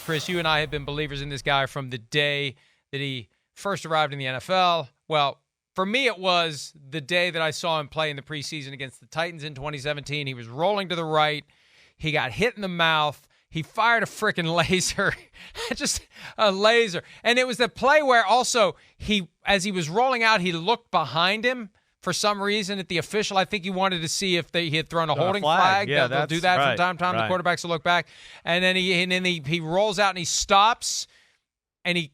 Chris, you and I have been believers in this guy from the day that he first arrived in the NFL. Well, for me, it was the day that I saw him play in the preseason against the Titans in 2017. He was rolling to the right. He got hit in the mouth. He fired a freaking laser, just a laser. And it was the play where also as he was rolling out, he looked behind him for some reason at the official. I think he wanted to see if he had thrown a holding flag. Yeah, they'll do that from time to time. Right. The quarterbacks will look back. And then he rolls out and he stops and he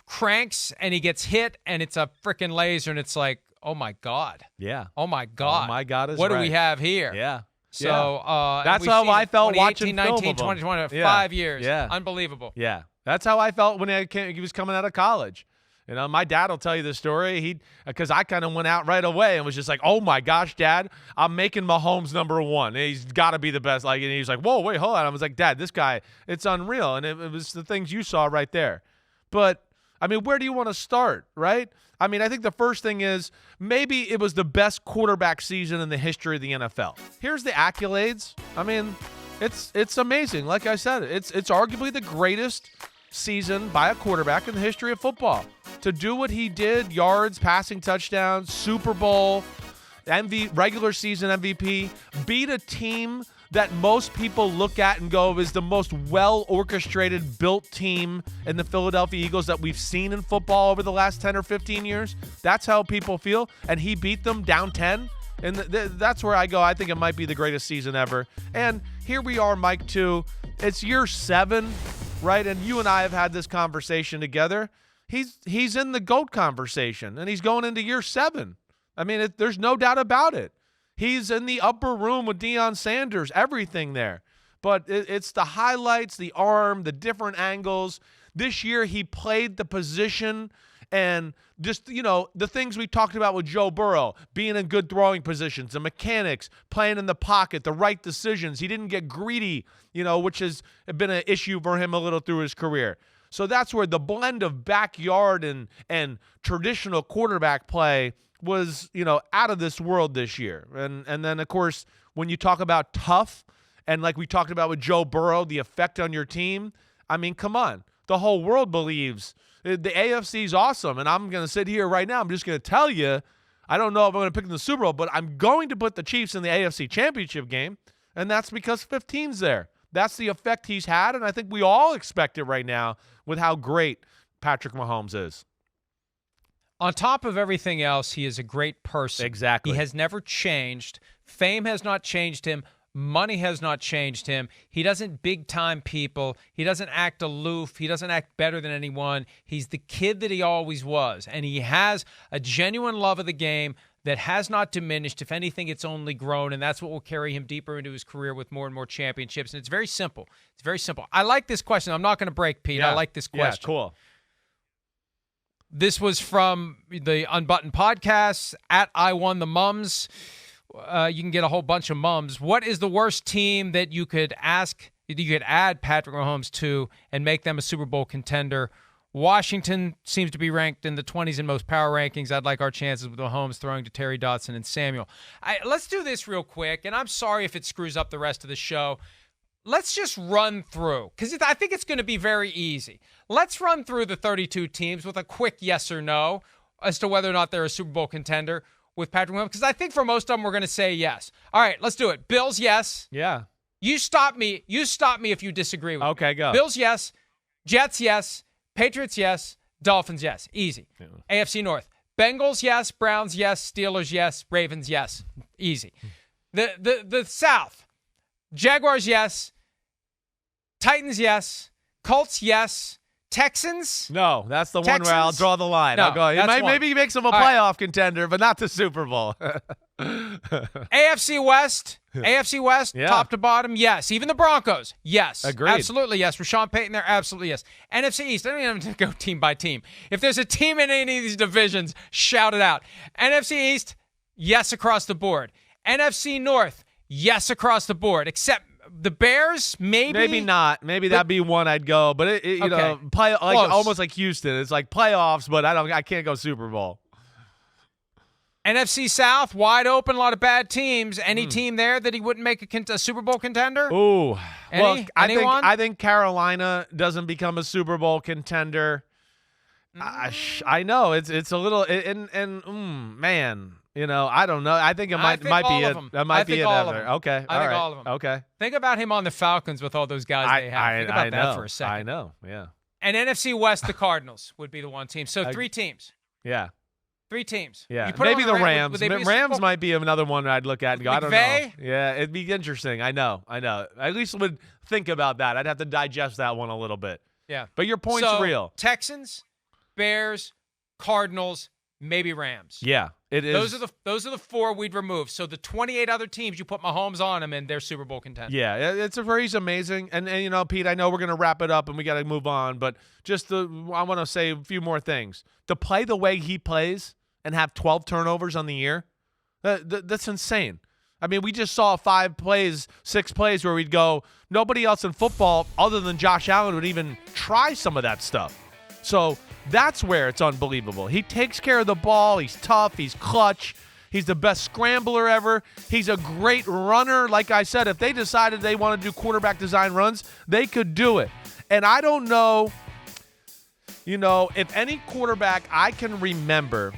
cranks and he gets hit and it's a freaking laser and it's like, oh my God. Yeah. Oh my God. Oh my God is what right. do we have here? Yeah. So that's how I felt watching 2019, film of him. 2020, Yeah. 5 years. Yeah. Unbelievable. Yeah. That's how I felt when he was coming out of college. You know, my dad will tell you the story. Because I kind of went out right away and was just like, "Oh my gosh, Dad, I'm making Mahomes number one. He's got to be the best." Like, and he's like, "Whoa, wait, hold on." I was like, "Dad, this guy, it's unreal." And it was the things you saw right there. But I mean, where do you want to start, right? I mean, I think the first thing is maybe it was the best quarterback season in the history of the NFL. Here's the accolades. I mean, it's amazing. Like I said, it's arguably the greatest season by a quarterback in the history of football. To do what he did, yards, passing touchdowns, Super Bowl, regular season MVP, beat a team that most people look at and go is the most well-orchestrated, built team in the Philadelphia Eagles that we've seen in football over the last 10 or 15 years. That's how people feel. And he beat them down 10. And that's where I go. I think it might be the greatest season ever. And here we are, Mike, too. It's year 7, right? And you and I have had this conversation together. He's in the GOAT conversation, and he's going into year 7. I mean, there's no doubt about it. He's in the upper room with Deion Sanders, everything there. But it's the highlights, the arm, the different angles. This year he played the position and just, the things we talked about with Joe Burrow, being in good throwing positions, the mechanics, playing in the pocket, the right decisions. He didn't get greedy, which has been an issue for him a little through his career. So that's where the blend of backyard and traditional quarterback play was, out of this world this year. And then, of course, when you talk about tough and like we talked about with Joe Burrow, the effect on your team, I mean, come on. The whole world believes the AFC is awesome. And I'm going to sit here right now. I'm just going to tell you, I don't know if I'm going to pick in the Super Bowl, but I'm going to put the Chiefs in the AFC Championship game. And that's because 15's there. That's the effect he's had. And I think we all expect it right now with how great Patrick Mahomes is. On top of everything else, he is a great person. Exactly. He has never changed. Fame has not changed him. Money has not changed him. He doesn't big-time people. He doesn't act aloof. He doesn't act better than anyone. He's the kid that he always was. And he has a genuine love of the game that has not diminished. If anything, it's only grown, and that's what will carry him deeper into his career with more and more championships. And it's very simple. It's very simple. I like this question. I'm not going to break, Pete. Yeah. I like this question. Yeah, cool. This was from the Unbuttoned podcast, at I Won the Mums. You can get a whole bunch of mums. What is the worst team that you could add Patrick Mahomes to and make them a Super Bowl contender? Washington seems to be ranked in the 20s in most power rankings. I'd like our chances with Mahomes throwing to Terry Dotson and Samuel. Let's do this real quick, and I'm sorry if it screws up the rest of the show. Let's just run through, because I think it's going to be very easy. Let's run through the 32 teams with a quick yes or no as to whether or not they're a Super Bowl contender with Patrick Mahomes, because I think for most of them we're going to say yes. All right, let's do it. Bills, yes. Yeah. You stop me if you disagree with me. Okay, go. Bills, yes. Jets, yes. Patriots, yes. Dolphins, yes. Easy. Yeah. AFC North. Bengals, yes. Browns, yes. Steelers, yes. Ravens, yes. Easy. The South. Jaguars, yes. Titans, yes. Colts, yes. Texans? No, that's the one where I'll draw the line. No, I'll go. Maybe he makes him a playoff contender, but not the Super Bowl. AFC West? AFC West, Yeah. top to bottom, yes. Even the Broncos, yes. Agreed. Absolutely, yes. Rashawn Payton there, absolutely, yes. NFC East, I don't even have to go team by team. If there's a team in any of these divisions, shout it out. NFC East, yes across the board. NFC North, yes across the board, except the Bears, maybe? Maybe not. Maybe that'd be one I'd go. But almost like Houston. It's like playoffs, but I can't go Super Bowl. NFC South, wide open, a lot of bad teams. Any team there that he wouldn't make a Super Bowl contender? Ooh. Look, Anyone? I think Carolina doesn't become a Super Bowl contender. I know it's a little man. I don't know. I think it might be it. That might be it. Okay, I think all of them. Okay. Think about him on the Falcons with all those guys they have. Think about that for a second. I know. Yeah. And NFC West, the Cardinals would be the one team. So 3 teams. Yeah. 3 teams. Yeah. You put Maybe them the on Rams. Rams might be another one I'd look at and go, I don't know. McVay? Yeah, it'd be interesting. I know. At least would think about that. I'd have to digest that one a little bit. Yeah. But your point's real. Texans, Bears, Cardinals, maybe Rams. Yeah, it is. Those are the 4 we'd remove. So the 28 other teams, you put Mahomes on them, and they're Super Bowl contenders. Yeah, he's amazing. And Pete, I know we're gonna wrap it up and we got to move on, but I want to say a few more things. To play the way he plays and have 12 turnovers on the year, that's insane. I mean, we just saw 6 plays where we'd go, nobody else in football other than Josh Allen would even try some of that stuff. So that's where it's unbelievable. He takes care of the ball. He's tough. He's clutch. He's the best scrambler ever. He's a great runner. Like I said, if they decided they want to do quarterback design runs, they could do it. And I don't know, if any quarterback I can remember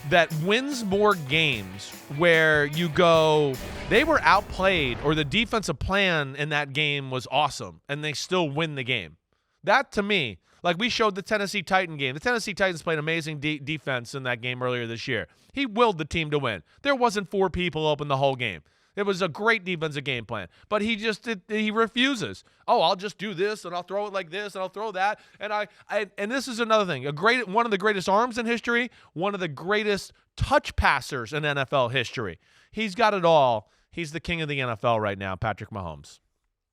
that wins more games where you go, they were outplayed or the defensive plan in that game was awesome and they still win the game. That to me, like we showed the Tennessee Titan game. The Tennessee Titans played amazing defense in that game earlier this year. He willed the team to win. There wasn't 4 people open the whole game. It was a great defensive game plan. But he refuses. Oh, I'll just do this and I'll throw it like this and I'll throw that. And this is another thing. One of the greatest arms in history, one of the greatest touch passers in NFL history. He's got it all. He's the king of the NFL right now, Patrick Mahomes.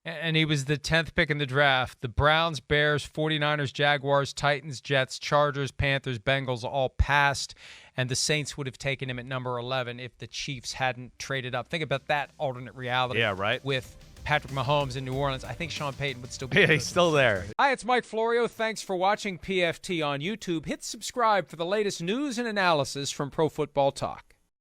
And he was the 10th pick in the draft. The Browns, Bears, 49ers, Jaguars, Titans, Jets, Chargers, Panthers, Bengals all passed. And the Saints would have taken him at number 11 if the Chiefs hadn't traded up. Think about that alternate reality. Yeah, right. With Patrick Mahomes in New Orleans. I think Sean Payton would still be Yeah, he's still there. Hi, it's Mike Florio. Thanks for watching PFT on YouTube. Hit subscribe for the latest news and analysis from Pro Football Talk.